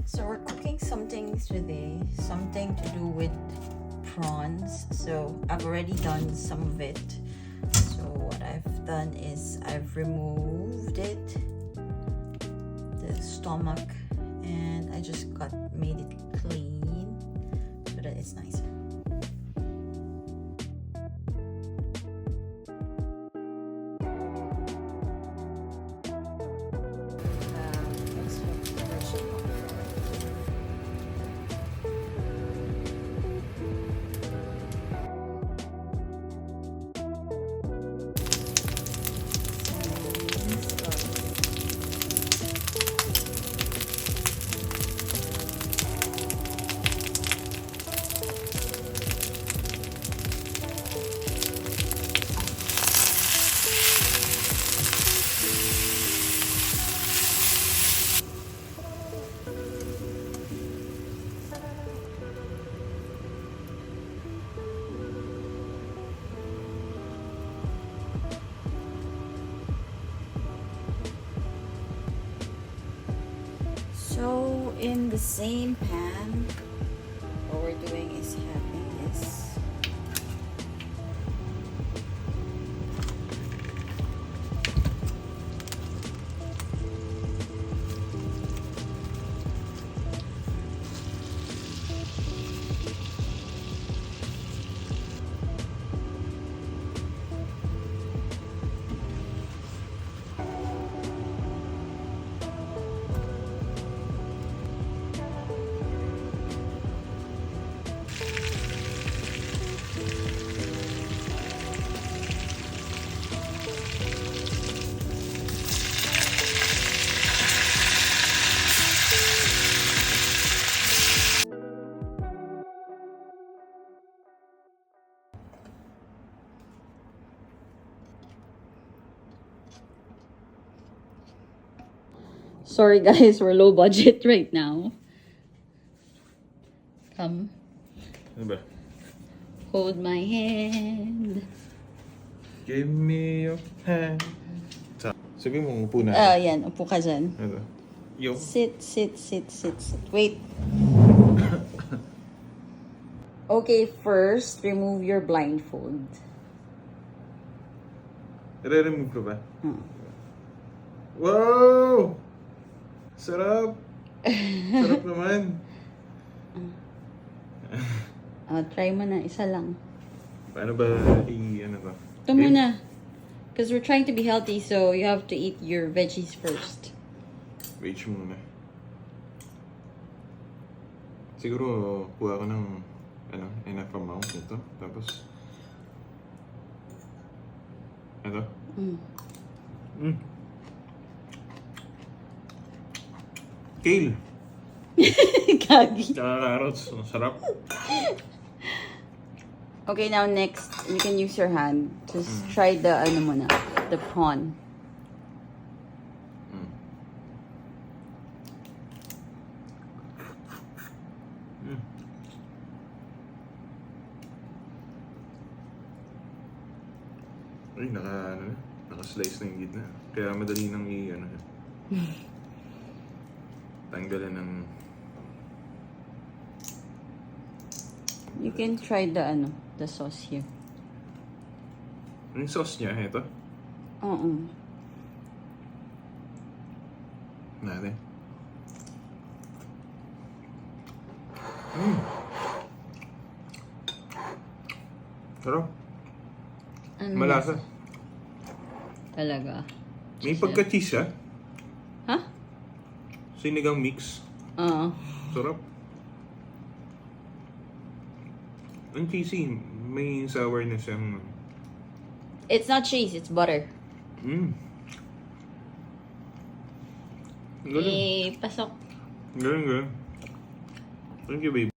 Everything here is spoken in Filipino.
So we're cooking something today, something to do with prawns. So I've already done some of it. So what I've done is I've removed it, the stomach, and I just made it clean so that it's nicer. So in the same pan, what we're doing is having this. Sorry guys, we're low budget right now. Come. Ano ba? Hold my hand. Give me your hand. Sabi mo, upo na. Yan. Upo ka dyan. Ano? Yo. Sit. Wait. Okay, first, remove your blindfold. Re-remove ko ba? Wow! Sarap! Sarap naman. Try mo na. Isa lang. Paano ba ano ba? Ito muna. Because we're trying to be healthy, so you have to eat your veggies first. Wait muna. Siguro, kuha ko ng enough amount nito. Tapos, ito. Kale! Kagi. Tsaka carrots. Ang sarap. Okay, now next, you can use your hand. Just try the, the prawn. Ay, naka-slice na yung gitna. Kaya madali nang tanggalan ng... You can try the sauce here. Yung sauce niya, ito. Oo. Natin. Sarap. Malasa. Talaga. May pagka-cheese siya. Ha? Sinigang mix. Oo. Sarap. Ang cheesy. May sourness siyang... It's not cheese, it's butter. Galing. Pasok. Galing. Thank you, babe.